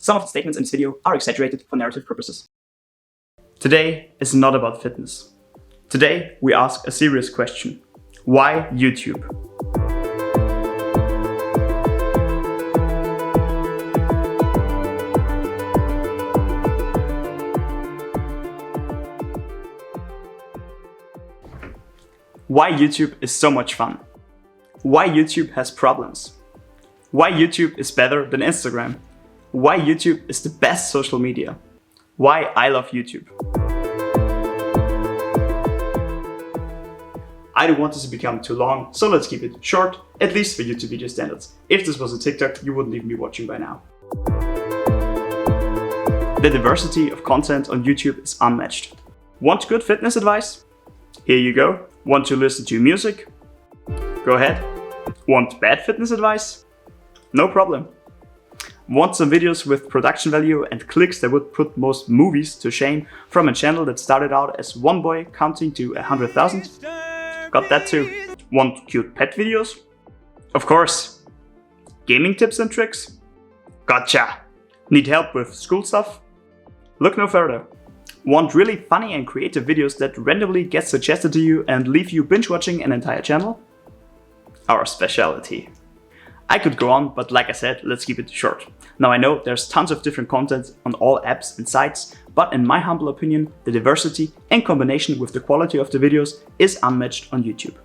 Some of the statements in this video are exaggerated for narrative purposes. Today is not about fitness. Today we ask a serious question. Why YouTube? Why YouTube is so much fun. Why YouTube has problems. Why YouTube is better than Instagram. Why YouTube is the best social media. Why I love YouTube. I don't want this to become too long, so let's keep it short, at least for YouTube video standards. If this was a TikTok, you wouldn't even be watching by now. The diversity of content on YouTube is unmatched. Want good fitness advice? Here you go. Want to listen to music? Go ahead. Want bad fitness advice? No problem. Want some videos with production value and clicks that would put most movies to shame from a channel that started out as one boy counting to 100,000? Got that too. Want cute pet videos? Of course. Gaming tips and tricks? Gotcha. Need help with school stuff? Look no further. Want really funny and creative videos that randomly get suggested to you and leave you binge watching an entire channel? Our specialty. I could go on, but like I said, let's keep it short. Now I know there's tons of different content on all apps and sites, but in my humble opinion, the diversity in combination with the quality of the videos is unmatched on YouTube.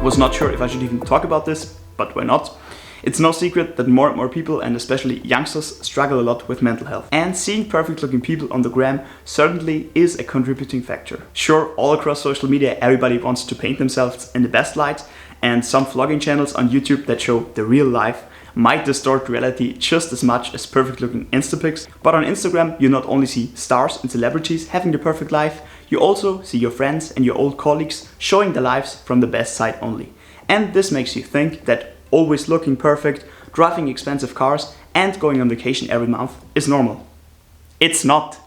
Was not sure if I should even talk about this, but why not? It's no secret that more and more people, and especially youngsters, struggle a lot with mental health. And seeing perfect looking people on the gram certainly is a contributing factor. Sure, all across social media everybody wants to paint themselves in the best light, and some vlogging channels on YouTube that show the real life might distort reality just as much as perfect looking Instapics. But on Instagram you not only see stars and celebrities having the perfect life, you also see your friends and your old colleagues showing their lives from the best side only. And this makes you think that always looking perfect, driving expensive cars and going on vacation every month is normal. It's not.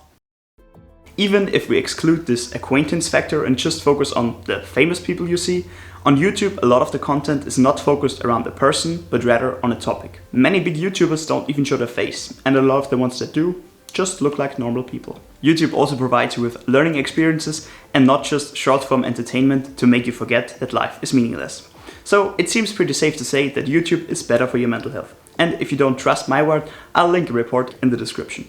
Even if we exclude this acquaintance factor and just focus on the famous people you see, on YouTube a lot of the content is not focused around a person, but rather on a topic. Many big YouTubers don't even show their face, and a lot of the ones that do just look like normal people. YouTube also provides you with learning experiences and not just short form entertainment to make you forget that life is meaningless. So it seems pretty safe to say that YouTube is better for your mental health. And if you don't trust my word, I'll link a report in the description.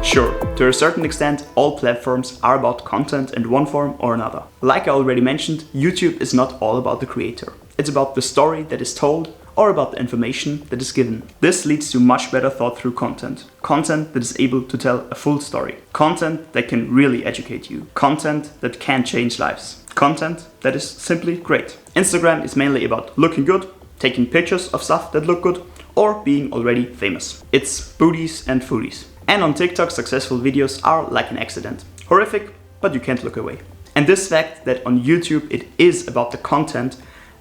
Sure, to a certain extent, all platforms are about content in one form or another. Like I already mentioned, YouTube is not all about the creator. It's about the story that is told or about the information that is given. This leads to much better thought through content. Content that is able to tell a full story. Content that can really educate you. Content that can change lives. Content that is simply great. Instagram is mainly about looking good, taking pictures of stuff that look good, or being already famous. It's booties and foodies. And on TikTok, successful videos are like an accident. Horrific, but you can't look away. And this fact that on YouTube it is about the content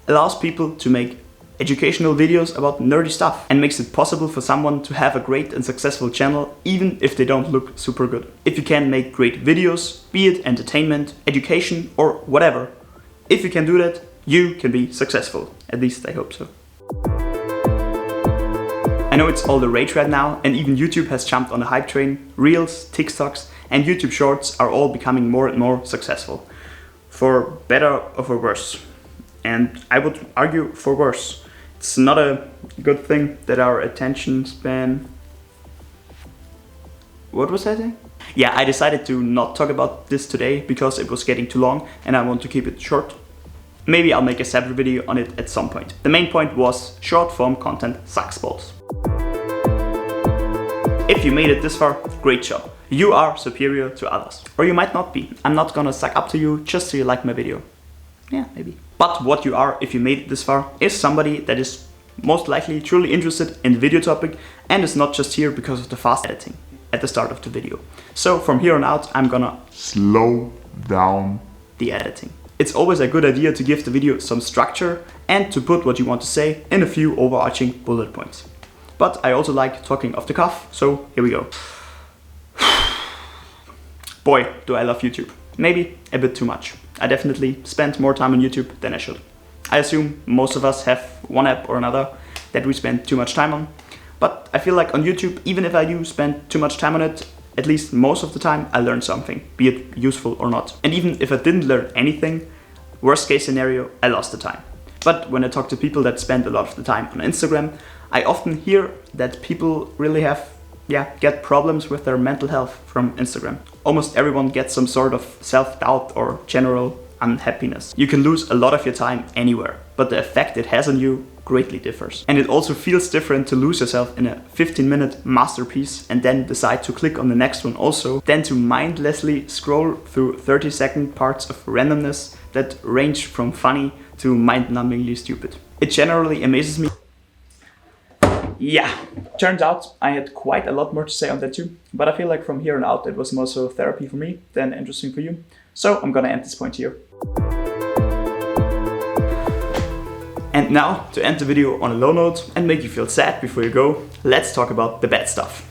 allows people to make educational videos about nerdy stuff and makes it possible for someone to have a great and successful channel even if they don't look super good. If you can make great videos, be it entertainment, education or whatever, if you can do that, you can be successful. At least I hope so. I know it's all the rage right now, and even YouTube has jumped on the hype train. Reels, TikToks and YouTube Shorts are all becoming more and more successful. For better or for worse. And I would argue for worse. It's not a good thing that our attention span... What was I saying? Yeah, I decided to not talk about this today because it was getting too long and I want to keep it short. Maybe I'll make a separate video on it at some point. The main point was short form content sucks balls. If you made it this far, great job. You are superior to others. Or you might not be. I'm not gonna suck up to you just so you like my video. Yeah, maybe. But what you are, if you made it this far, is somebody that is most likely truly interested in the video topic and is not just here because of the fast editing at the start of the video. So from here on out, I'm gonna slow down the editing. It's always a good idea to give the video some structure and to put what you want to say in a few overarching bullet points. But I also like talking off the cuff, so here we go. Boy, do I love YouTube. Maybe a bit too much. I definitely spend more time on YouTube than I should. I assume most of us have one app or another, that we spend too much time on. But I feel like on YouTube, even if I do spend too much time on it, at least most of the time I learn something, be it useful or not. And even if I didn't learn anything, worst case scenario, I lost the time. But when I talk to people that spend a lot of the time on Instagram, I often hear that people really get problems with their mental health from Instagram. Almost everyone gets some sort of self-doubt or general unhappiness. You can lose a lot of your time anywhere, but the effect it has on you greatly differs. And it also feels different to lose yourself in a 15-minute masterpiece and then decide to click on the next one also, than to mindlessly scroll through 30-second parts of randomness that range from funny to mind-numbingly stupid. It generally amazes me. Yeah, turns out I had quite a lot more to say on that too, but I feel like from here on out it was more so therapy for me than interesting for you. So I'm gonna end this point here. And now, to end the video on a low note and make you feel sad before you go, let's talk about the bad stuff.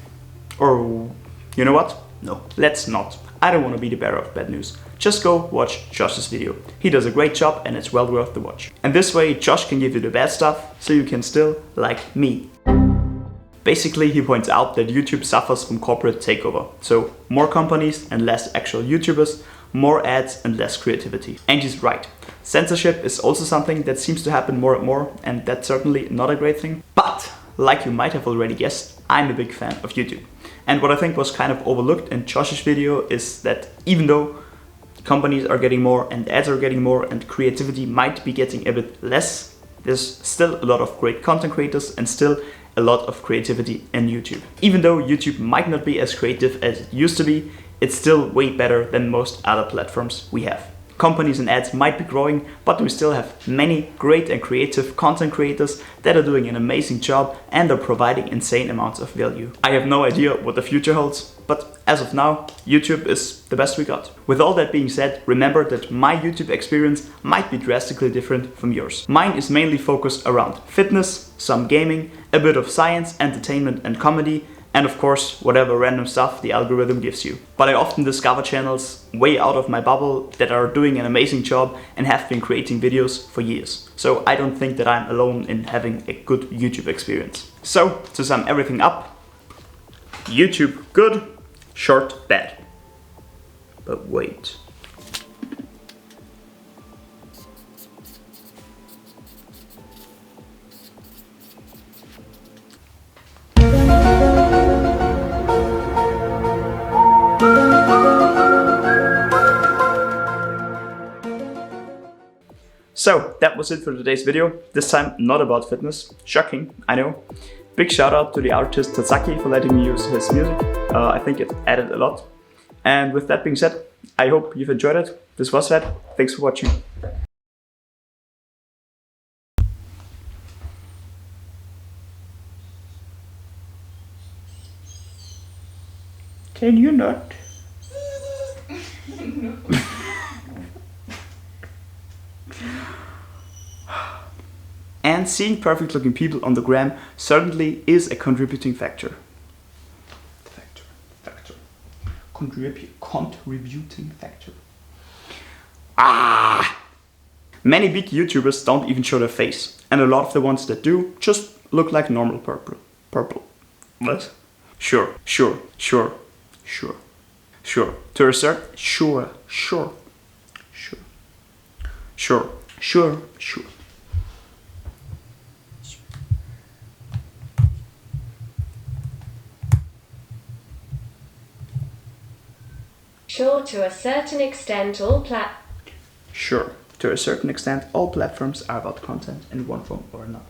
Or, you know what? No, let's not. I don't want to be the bearer of bad news. Just go watch Josh's video. He does a great job and it's well worth the watch. And this way Josh can give you the bad stuff so you can still like me. Basically, he points out that YouTube suffers from corporate takeover. So more companies and less actual YouTubers, more ads and less creativity. And he's right. Censorship is also something that seems to happen more and more, and that's certainly not a great thing. But, like you might have already guessed, I'm a big fan of YouTube. And what I think was kind of overlooked in Josh's video is that even though companies are getting more and ads are getting more and creativity might be getting a bit less, there's still a lot of great content creators and still a lot of creativity in YouTube. Even though YouTube might not be as creative as it used to be, it's still way better than most other platforms we have. Companies and ads might be growing, but we still have many great and creative content creators that are doing an amazing job and are providing insane amounts of value. I have no idea what the future holds, but as of now, YouTube is the best we got. With all that being said, remember that my YouTube experience might be drastically different from yours. Mine is mainly focused around fitness, some gaming, a bit of science, entertainment and comedy, and of course, whatever random stuff the algorithm gives you. But I often discover channels way out of my bubble that are doing an amazing job and have been creating videos for years. So I don't think that I'm alone in having a good YouTube experience. So, to sum everything up, YouTube good, short bad. But wait. So that was it for today's video. This time not about fitness. Shocking, I know. Big shout out to the artist Tatsaki for letting me use his music. I think it added a lot. And with that being said, I hope you've enjoyed it. This was Sven. Thanks for watching. Can you not? No. And seeing perfect looking people on the gram certainly is a contributing factor. Contributing factor. Many big YouTubers don't even show their face, and a lot of the ones that do just look like normal purple. What? Sure. To a certain sure. Sure, to a certain extent, Sure, to a certain extent, all platforms are about content in one form or another.